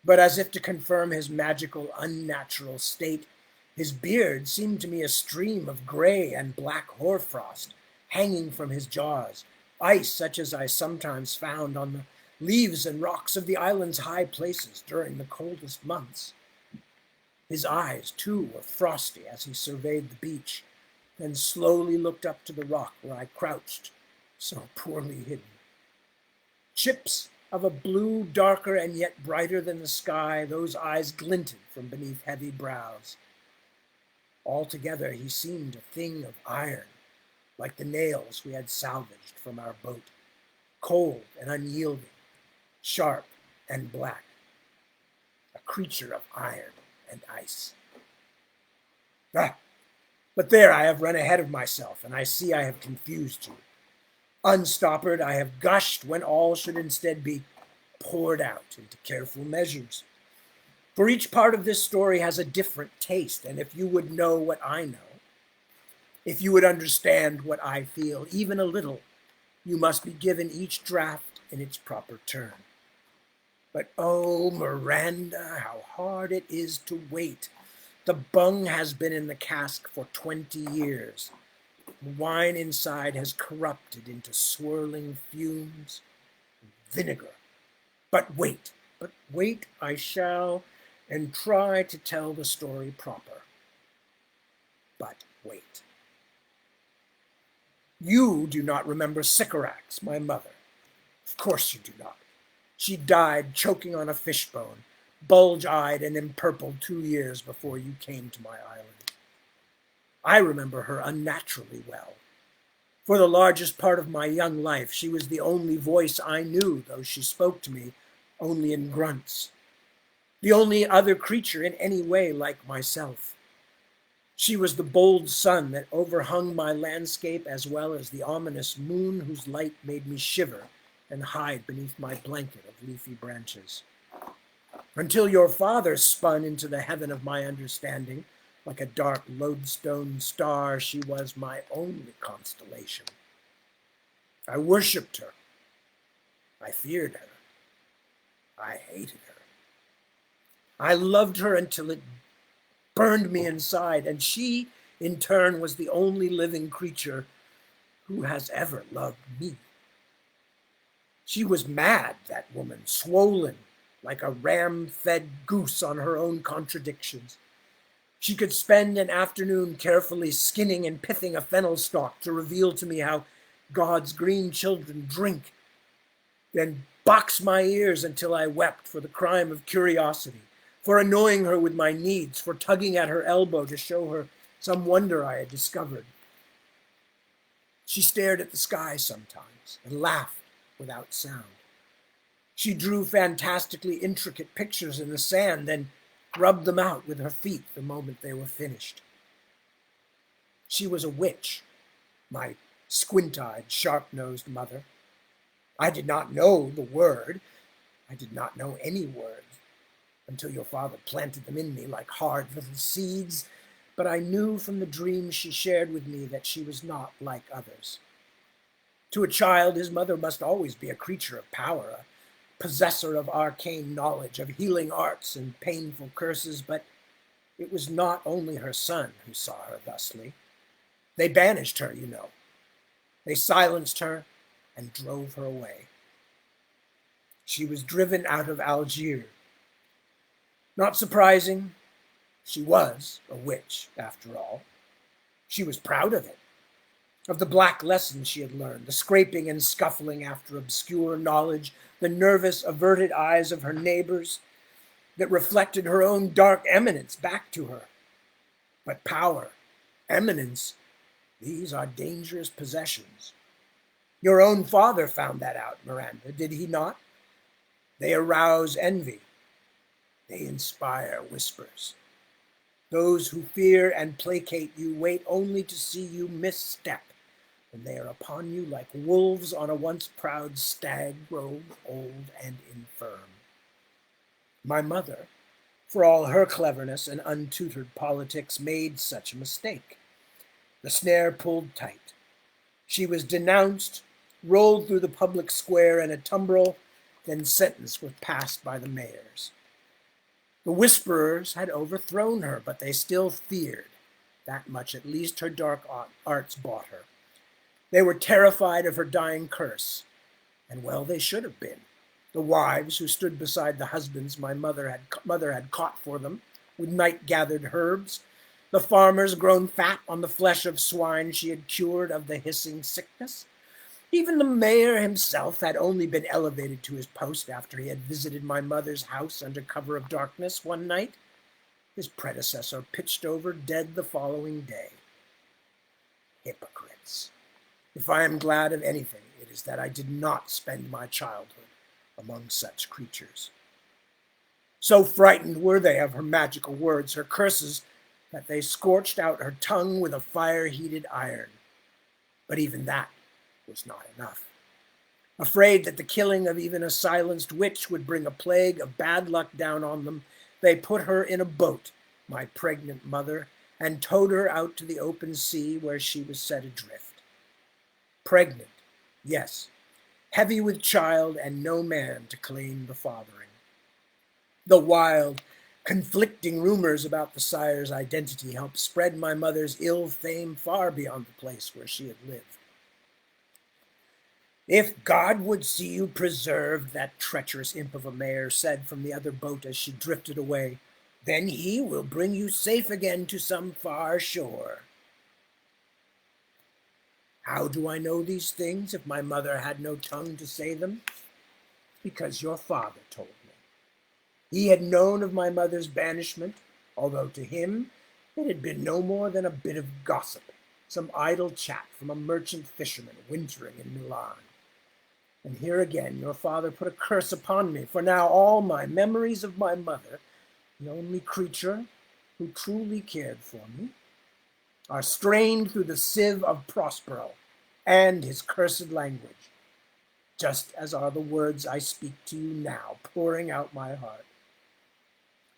But as if to confirm his magical, unnatural state, his beard seemed to me a stream of gray and black hoarfrost hanging from his jaws, ice such as I sometimes found on the leaves and rocks of the island's high places during the coldest months. His eyes, too, were frosty as he surveyed the beach, then slowly looked up to the rock where I crouched, so poorly hidden. Chips of a blue darker and yet brighter than the sky, those eyes glinted from beneath heavy brows. Altogether, he seemed a thing of iron, like the nails we had salvaged from our boat, cold and unyielding, sharp and black, a creature of iron and ice. But there I have run ahead of myself, and I see I have confused you. Unstoppered, I have gushed when all should instead be poured out into careful measures. For each part of this story has a different taste, and if you would know what I know, if you would understand what I feel, even a little, you must be given each draft in its proper turn. But oh, Miranda, how hard it is to wait. The bung has been in the cask for 20 years. The wine inside has corrupted into swirling fumes, vinegar. But wait I shall, and try to tell the story proper. But wait. You do not remember Sycorax, my mother. Of course you do not. She died choking on a fishbone, bulge-eyed and empurpled 2 years before you came to my island. I remember her unnaturally well. For the largest part of my young life, she was the only voice I knew, though she spoke to me only in grunts. The only other creature in any way like myself. She was the bold sun that overhung my landscape, as well as the ominous moon whose light made me shiver and hide beneath my blanket of leafy branches. Until your father spun into the heaven of my understanding, like a dark lodestone star, she was my only constellation. I worshipped her. I feared her. I hated her. I loved her until it burned me inside, and she, in turn, was the only living creature who has ever loved me. She was mad, that woman, swollen like a ram-fed goose on her own contradictions. She could spend an afternoon carefully skinning and pithing a fennel stalk to reveal to me how God's green children drink, then box my ears until I wept for the crime of curiosity, for annoying her with my needs, for tugging at her elbow to show her some wonder I had discovered. She stared at the sky sometimes and laughed without sound. She drew fantastically intricate pictures in the sand, then rubbed them out with her feet the moment they were finished. She was a witch, my squint-eyed, sharp-nosed mother. I did not know the word. I did not know any word until your father planted them in me like hard little seeds, but I knew from the dreams she shared with me that she was not like others. To a child, his mother must always be a creature of power, a possessor of arcane knowledge, of healing arts and painful curses, but it was not only her son who saw her thusly. They banished her, you know. They silenced her and drove her away. She was driven out of Algiers. Not surprising, she was a witch, after all. She was proud of it, of the black lessons she had learned, the scraping and scuffling after obscure knowledge, the nervous, averted eyes of her neighbors that reflected her own dark eminence back to her. But power, eminence, these are dangerous possessions. Your own father found that out, Miranda, did he not? They arouse envy. They inspire whispers. Those who fear and placate you wait only to see you misstep, and they are upon you like wolves on a once proud stag grown old and infirm. My mother, for all her cleverness and untutored politics, made such a mistake. The snare pulled tight. She was denounced, rolled through the public square in a tumbril, then sentence was passed by the mayors. The whisperers had overthrown her, but they still feared. That much at least her dark arts bought her. They were terrified of her dying curse, and well they should have been. The wives who stood beside the husbands my mother had caught for them with night-gathered herbs, the farmers grown fat on the flesh of swine she had cured of the hissing sickness. Even the mayor himself had only been elevated to his post after he had visited my mother's house under cover of darkness one night. His predecessor pitched over dead the following day. Hypocrites. If I am glad of anything, it is that I did not spend my childhood among such creatures. So frightened were they of her magical words, her curses, that they scorched out her tongue with a fire-heated iron. But even that was not enough. Afraid that the killing of even a silenced witch would bring a plague of bad luck down on them, they put her in a boat, my pregnant mother, and towed her out to the open sea where she was set adrift. Pregnant, yes, heavy with child and no man to claim the fathering. The wild, conflicting rumors about the sire's identity helped spread my mother's ill fame far beyond the place where she had lived. If God would see you preserved, that treacherous imp of a mayor said from the other boat as she drifted away, then he will bring you safe again to some far shore. How do I know these things if my mother had no tongue to say them? Because your father told me. He had known of my mother's banishment, although to him it had been no more than a bit of gossip, some idle chat from a merchant fisherman wintering in Milan. And here again your father put a curse upon me, for now all my memories of my mother, the only creature who truly cared for me, are strained through the sieve of Prospero and his cursed language, just as are the words I speak to you now, pouring out my heart.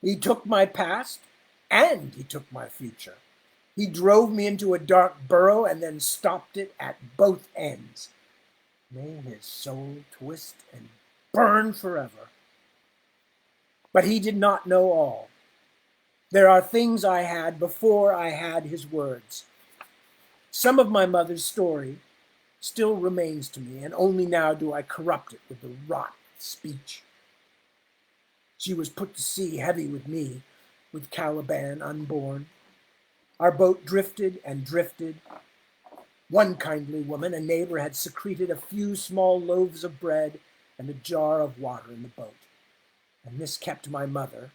He took my past, and he took my future. He drove me into a dark burrow and then stopped it at both ends. May his soul twist and burn forever. But he did not know all. There are things I had before I had his words. Some of my mother's story still remains to me, and only now do I corrupt it with the rot of speech. She was put to sea heavy with me, with Caliban unborn. Our boat drifted and drifted. One kindly woman, a neighbor, had secreted a few small loaves of bread and a jar of water in the boat. And this kept my mother,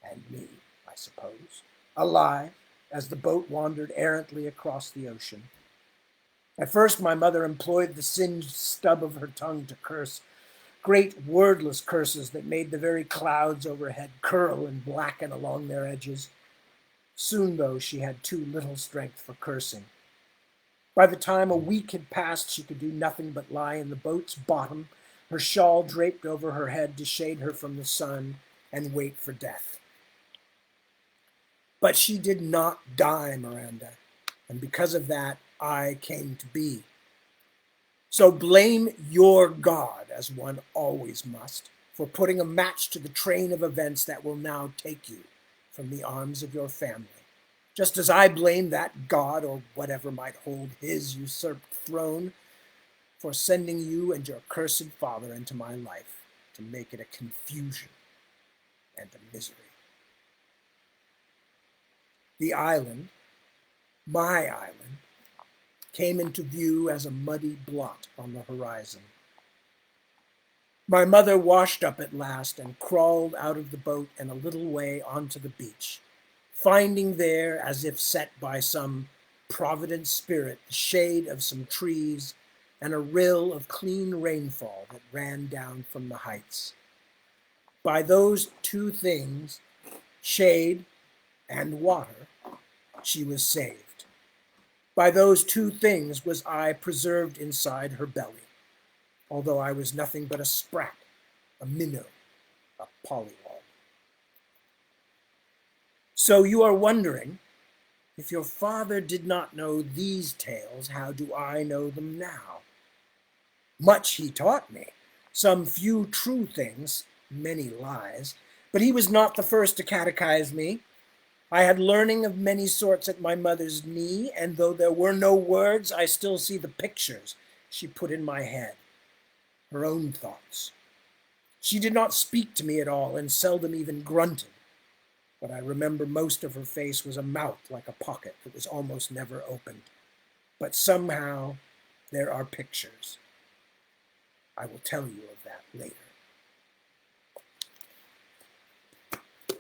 and me, I suppose, alive as the boat wandered errantly across the ocean. At first my mother employed the singed stub of her tongue to curse, great wordless curses that made the very clouds overhead curl and blacken along their edges. Soon, though, she had too little strength for cursing. By the time a week had passed, she could do nothing but lie in the boat's bottom, her shawl draped over her head to shade her from the sun, and wait for death. But she did not die, Miranda, and because of that, I came to be. So blame your God, as one always must, for putting a match to the train of events that will now take you from the arms of your family, just as I blame that God, or whatever might hold his usurped throne, for sending you and your cursed father into my life to make it a confusion and a misery. The island, my island, came into view as a muddy blot on the horizon. My mother washed up at last and crawled out of the boat and a little way onto the beach, finding there, as if set by some provident spirit, the shade of some trees and a rill of clean rainfall that ran down from the heights. By those two things, shade and water, she was saved. By those two things was I preserved inside her belly, although I was nothing but a sprat, a minnow, a pollywog. So you are wondering, if your father did not know these tales, how do I know them now? Much he taught me, some few true things, many lies, but he was not the first to catechize me. I had learning of many sorts at my mother's knee, and though there were no words, I still see the pictures she put in my head, her own thoughts. She did not speak to me at all, and seldom even grunted. What I remember most of her face was a mouth like a pocket that was almost never opened. But somehow there are pictures. I will tell you of that later.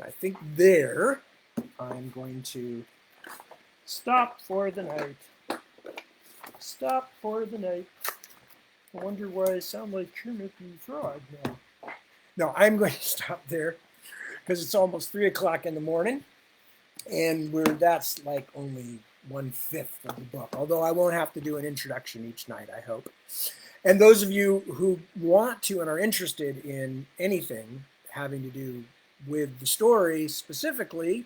I think there I'm going to stop for the night. Stop for the night. I wonder why I sound like Kermit the Frog now. No, I'm going to stop there because it's almost 3 o'clock in the morning, and that's like only 1/5 of the book, although I won't have to do an introduction each night, I hope. And those of you who want to and are interested in anything having to do with the story specifically,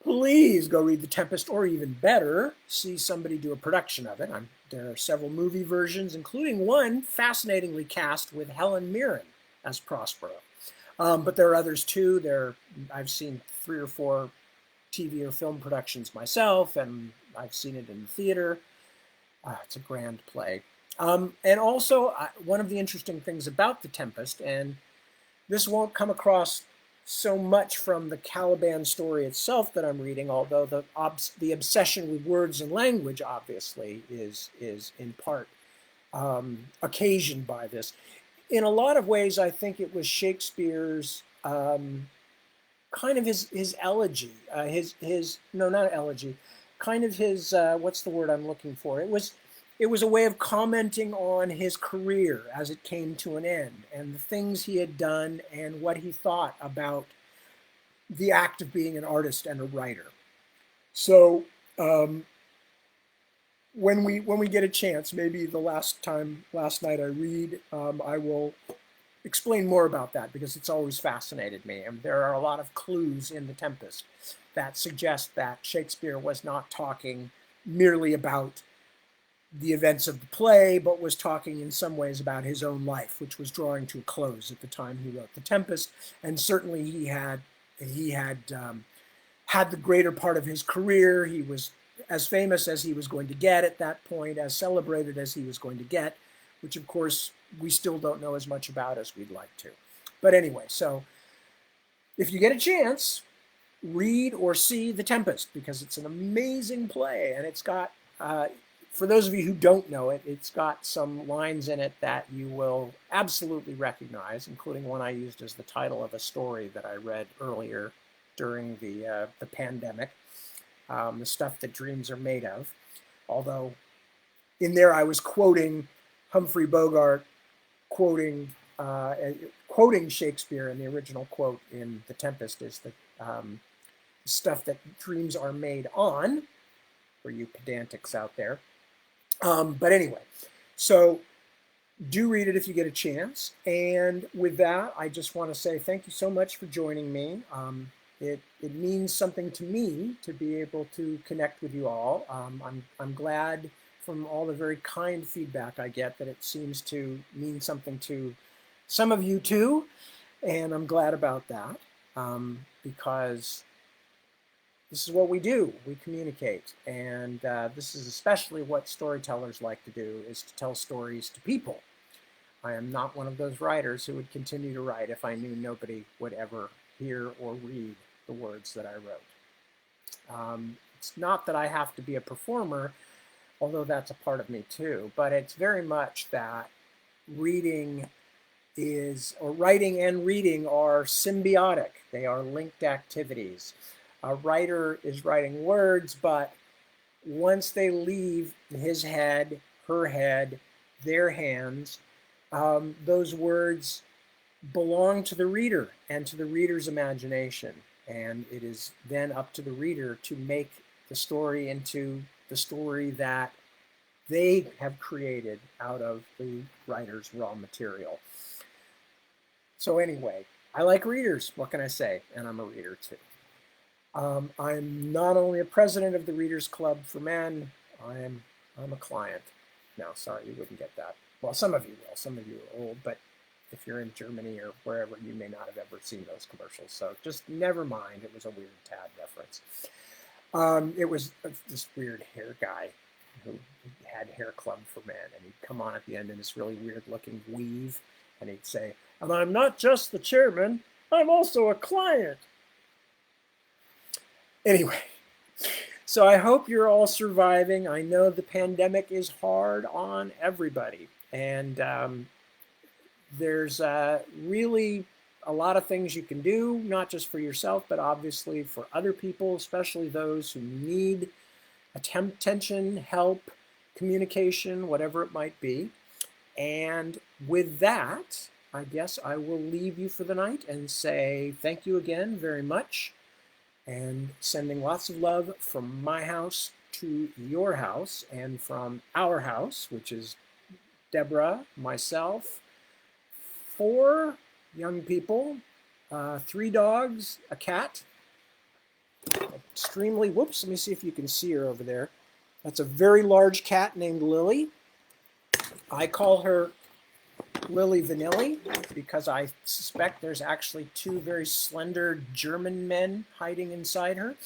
please go read The Tempest, or even better, see somebody do a production of it. There are several movie versions, including one fascinatingly cast with Helen Mirren as Prospero. But there are others too. I've seen 3 or 4 TV or film productions myself, and I've seen it in the theater. It's a grand play. And also, one of the interesting things about The Tempest, and this won't come across so much from the Caliban story itself that I'm reading, although the obsession with words and language obviously is in part occasioned by this. In a lot of ways, I think it was Shakespeare's kind of his elegy, no, not elegy, kind of his what's the word I'm looking for? It was a way of commenting on his career as it came to an end, and the things he had done, and what he thought about the act of being an artist and a writer. So when we get a chance, maybe the last night I read, I will explain more about that, because it's always fascinated me. And there are a lot of clues in The Tempest that suggest that Shakespeare was not talking merely about the events of the play, but was talking in some ways about his own life, which was drawing to a close at the time he wrote The Tempest. And certainly he had had the greater part of his career. He was as famous as he was going to get at that point, as celebrated as he was going to get, which of course we still don't know as much about as we'd like to. But anyway, so if you get a chance, read or see The Tempest, because it's an amazing play, and it's got, for those of you who don't know it, it's got some lines in it that you will absolutely recognize, including one I used as the title of a story that I read earlier during the pandemic, The Stuff That Dreams Are Made Of. Although in there I was quoting Humphrey Bogart, quoting Shakespeare, and the original quote in The Tempest is the stuff that dreams are made on, for you pedantics out there. But anyway, so do read it if you get a chance. And with that, I just want to say thank you so much for joining me. It means something to me to be able to connect with you all. I'm glad from all the very kind feedback I get that it seems to mean something to some of you too, and I'm glad about that, because this is what we do. We communicate, and this is especially what storytellers like to do, is to tell stories to people. I am not one of those writers who would continue to write if I knew nobody would ever hear or read the words that I wrote. It's not that I have to be a performer, although that's a part of me too, but it's very much that writing and reading are symbiotic. They are linked activities. A writer is writing words, but once they leave his head, her head, their hands, those words belong to the reader and to the reader's imagination. And it is then up to the reader to make the story into the story that they have created out of the writer's raw material. So anyway, I like readers. What can I say? And I'm a reader too. I'm not only a president of the Readers Club for Men, I'm a client. No, sorry, you wouldn't get that. Well, some of you will. Some of you are old, but if you're in Germany or wherever, you may not have ever seen those commercials. So just never mind. It was a weird Tad reference. It was this weird hair guy who had Hair Club for Men, and he'd come on at the end in this really weird looking weave, and he'd say, "And I'm not just the chairman, I'm also a client." Anyway, so I hope you're all surviving. I know the pandemic is hard on everybody, and there's really a lot of things you can do, not just for yourself, but obviously for other people, especially those who need attention, help, communication, whatever it might be. And with that, I guess I will leave you for the night and say thank you again very much, and sending lots of love from my house to your house, and from our house, which is Deborah, myself, 4 young people, 3 dogs, a cat. Extremely, whoops, let me see if you can see her over there. That's a very large cat named Lily. I call her Lily Vanilli because I suspect there's actually 2 very slender German men hiding inside her.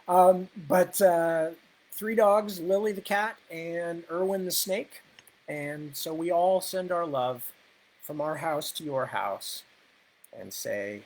But 3 dogs, Lily the cat and Erwin the snake. And so we all send our love from our house to your house and say